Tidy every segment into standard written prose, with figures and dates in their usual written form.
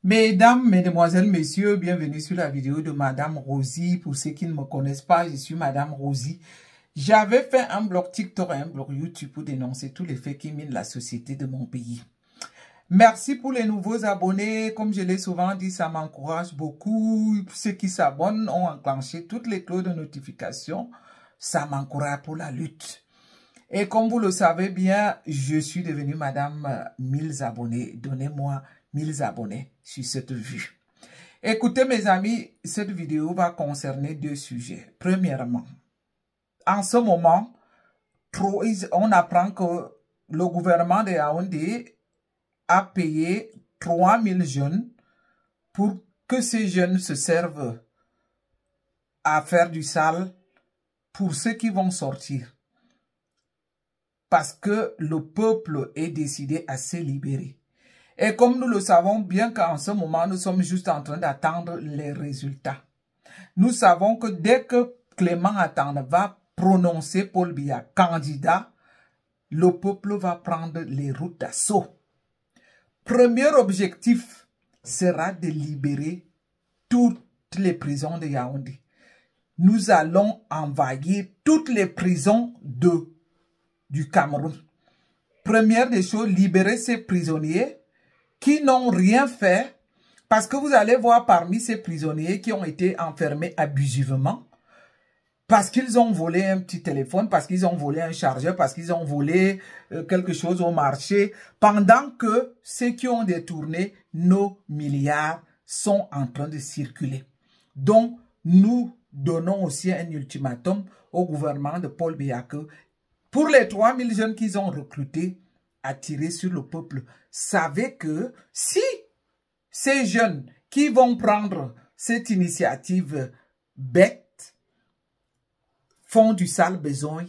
Mesdames, mesdemoiselles, messieurs, bienvenue sur la vidéo de Madame Rosie. Pour ceux qui ne me connaissent pas, je suis Madame Rosie. J'avais fait un blog TikTok et un blog YouTube pour dénoncer tous les faits qui minent la société de mon pays. Merci pour les nouveaux abonnés. Comme je l'ai souvent dit, ça m'encourage beaucoup. Ceux qui s'abonnent ont enclenché toutes les cloches de notification. Ça m'encourage pour la lutte. Et comme vous le savez bien, je suis devenue Madame 1000 abonnés. Donnez-moi 1000 abonnés sur cette vue. Écoutez mes amis, cette vidéo va concerner deux sujets. Premièrement, en ce moment, on apprend que le gouvernement de Yaoundé a payé 3000 jeunes pour que ces jeunes se servent à faire du sale pour ceux qui vont sortir. Parce que le peuple est décidé à se libérer. Et comme nous le savons bien qu'en ce moment, nous sommes juste en train d'attendre les résultats. Nous savons que dès que Clément Atanda va prononcer Paul Biya candidat, le peuple va prendre les routes d'assaut. Premier objectif sera de libérer toutes les prisons de Yaoundé. Nous allons envahir toutes les prisons du Cameroun. Première des choses, libérer ces prisonniers qui n'ont rien fait, parce que vous allez voir parmi ces prisonniers qui ont été enfermés abusivement, parce qu'ils ont volé un petit téléphone, parce qu'ils ont volé un chargeur, parce qu'ils ont volé quelque chose au marché, pendant que ceux qui ont détourné nos milliards sont en train de circuler. Donc, nous donnons aussi un ultimatum au gouvernement de Paul Biya que pour les 3000 jeunes qu'ils ont recrutés, à tirer sur le peuple, savez que si ces jeunes qui vont prendre cette initiative bête font du sale besoin,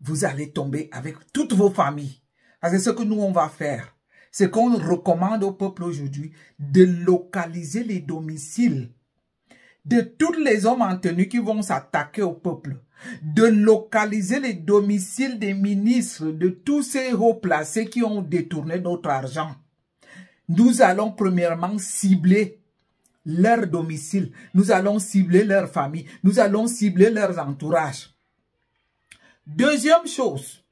vous allez tomber avec toutes vos familles. Parce que ce que nous, on va faire, c'est qu'on recommande au peuple aujourd'hui de localiser les domiciles de tous les hommes en tenue qui vont s'attaquer au peuple, de localiser les domiciles des ministres, de tous ces hauts placés qui ont détourné notre argent. Nous allons premièrement cibler leur domicile, nous allons cibler leur famille, nous allons cibler leurs entourages. Deuxième chose,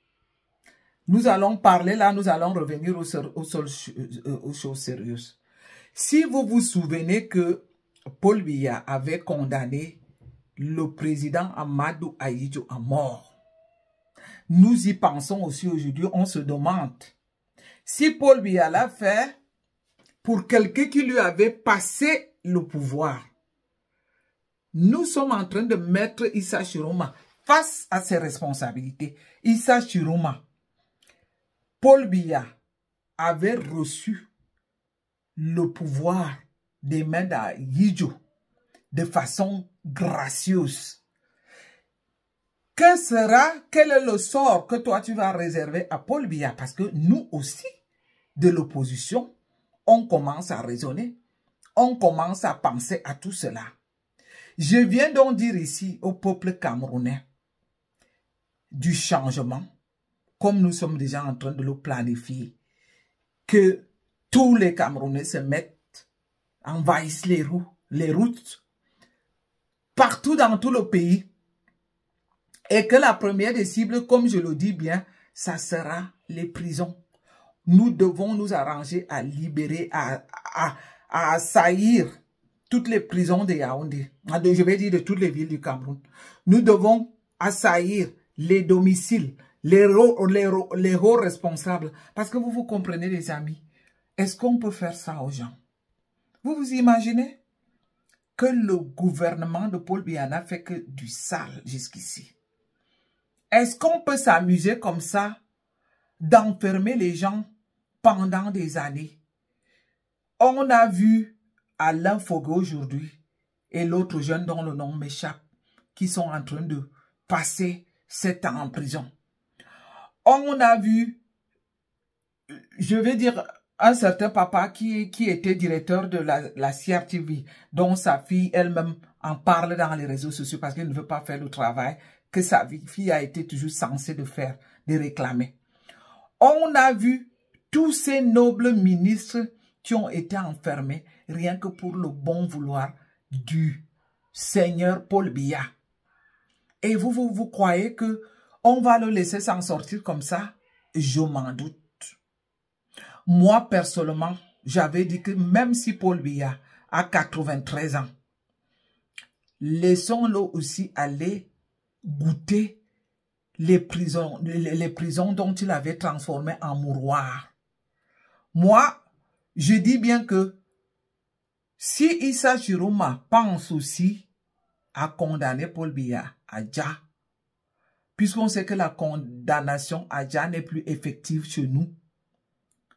nous allons parler là, nous allons revenir aux choses sérieuses. Si vous vous souvenez que Paul Biya avait condamné le président Amadou Ahidjo à mort. Nous y pensons aussi aujourd'hui, on se demande si Paul Biya l'a fait pour quelqu'un qui lui avait passé le pouvoir. Nous sommes en train de mettre Issa Chiroma face à ses responsabilités. Issa Chiroma, Paul Biya avait reçu le pouvoir des mains d'Ahidjo de façon gracieuse. Quel est le sort que toi tu vas réserver à Paul Biya? Parce que nous aussi, de l'opposition, on commence à raisonner, on commence à penser à tout cela. Je viens donc dire ici au peuple camerounais du changement, comme nous sommes déjà en train de le planifier, que tous les Camerounais se mettent, envahissent les routes, partout dans tout le pays, et que la première des cibles, comme je le dis bien, ça sera les prisons. Nous devons nous arranger à libérer, à assaillir toutes les prisons de Yaoundé, je vais dire de toutes les villes du Cameroun. Nous devons assaillir les domiciles, les hauts responsables, parce que vous comprenez les amis, est-ce qu'on peut faire ça aux gens? Vous vous imaginez que le gouvernement de Paul Biya n'a fait que du sale jusqu'ici? Est-ce qu'on peut s'amuser comme ça d'enfermer les gens pendant des années? On a vu Alain Fogo aujourd'hui et l'autre jeune dont le nom m'échappe qui sont en train de passer 7 ans en prison. On a vu, je vais dire, un certain papa qui était directeur de la CRTV, dont sa fille elle-même en parle dans les réseaux sociaux parce qu'elle ne veut pas faire le travail que sa fille a été toujours censée de faire, de réclamer. On a vu tous ces nobles ministres qui ont été enfermés rien que pour le bon vouloir du Seigneur Paul Biya. Et vous croyez que on va le laisser s'en sortir comme ça? Je m'en doute. Moi, personnellement, j'avais dit que même si Paul Biya a 93 ans, laissons-le aussi aller goûter les prisons dont il avait transformé en mouroir. Moi, je dis bien que si Issa Chiroma pense aussi à condamner Paul Biya à Dja, puisqu'on sait que la condamnation à Dja n'est plus effective chez nous,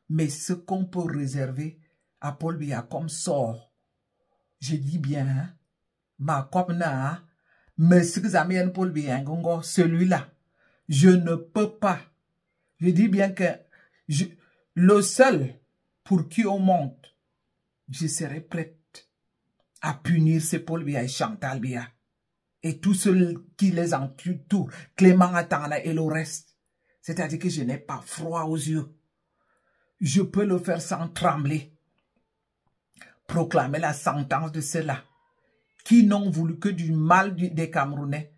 mais ce qu'on peut réserver à Paul Biya comme sort, je dis bien, hein, ma copna, mais ce que j'aime Paul Biya, celui-là, je ne peux pas. Je dis bien que le seul pour qui on monte, je serai prête à punir ces Paul Biya et Chantal Biya. Et tous ceux qui les entourent, Clément Atana et le reste. C'est-à-dire que je n'ai pas froid aux yeux. Je peux le faire sans trembler. Proclamer la sentence de ceux-là qui n'ont voulu que du mal des Camerounais.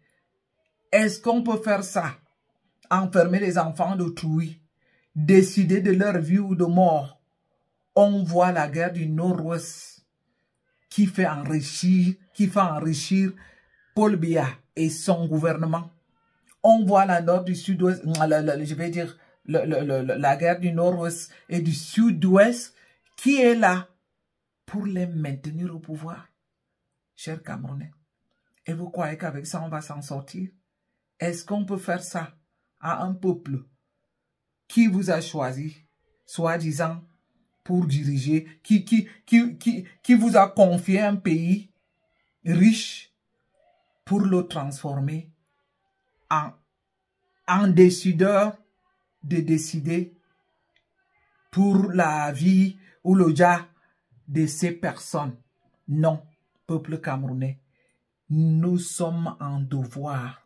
Est-ce qu'on peut faire ça? Enfermer les enfants d'autrui, décider de leur vie ou de mort. On voit la guerre du Nord-Ouest qui fait enrichir Paul Biya et son gouvernement. On voit la Nord du Sud-Ouest, je vais dire la guerre du Nord-Ouest et du Sud-Ouest qui est là pour les maintenir au pouvoir. Chers Camerounais, et vous croyez qu'avec ça on va s'en sortir? Est-ce qu'on peut faire ça à un peuple qui vous a choisi, soi-disant, pour diriger, qui vous a confié un pays riche pour le transformer en décideur de décider pour la vie ou le Dja de ces personnes? Non, peuple camerounais, nous sommes en devoir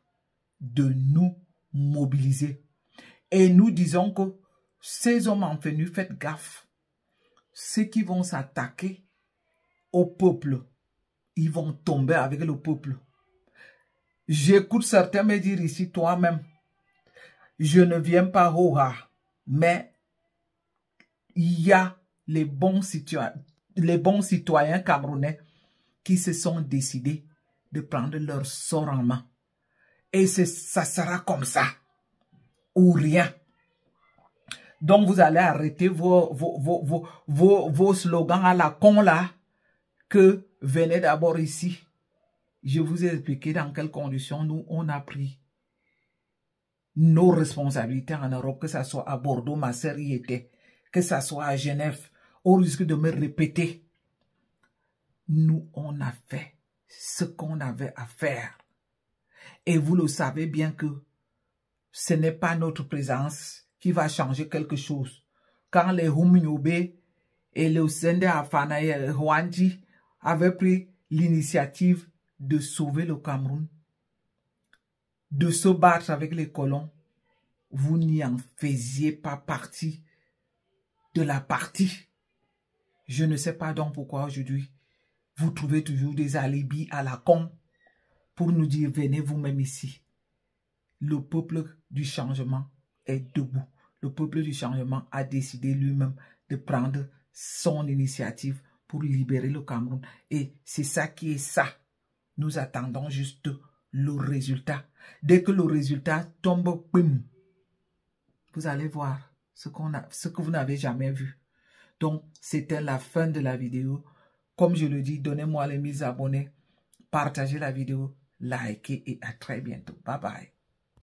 de nous mobiliser. Et nous disons que ces hommes en venus, faites gaffe. Ceux qui vont s'attaquer au peuple, ils vont tomber avec le peuple. J'écoute certains me dire ici, toi-même, je ne viens pas au mais il y a les bons citoyens camerounais qui se sont décidés de prendre leur sort en main. Et ça sera comme ça, ou rien. Donc vous allez arrêter vos slogans à la con là, que venez d'abord ici. Je vous ai expliqué dans quelles conditions nous on a pris nos responsabilités en Europe, que ce soit à Bordeaux, ma sœur y était, que ce soit à Genève, au risque de me répéter. Nous, on a fait ce qu'on avait à faire. Et vous le savez bien que ce n'est pas notre présence qui va changer quelque chose. Quand les Humnyobe et les Sende Afana et Rwandi avaient pris l'initiative de sauver le Cameroun, de se battre avec les colons, vous n'y en faisiez pas partie de la partie. Je ne sais pas donc pourquoi aujourd'hui, vous trouvez toujours des alibis à la con pour nous dire venez vous-même ici. Le peuple du changement est debout. Le peuple du changement a décidé lui-même de prendre son initiative pour libérer le Cameroun. Et c'est ça qui est ça. Nous attendons juste le résultat. Dès que le résultat tombe, bim, vous allez voir ce que vous n'avez jamais vu. Donc, c'était la fin de la vidéo. Comme je le dis, donnez-moi les 1000 abonnés, partagez la vidéo, likez et à très bientôt. Bye bye.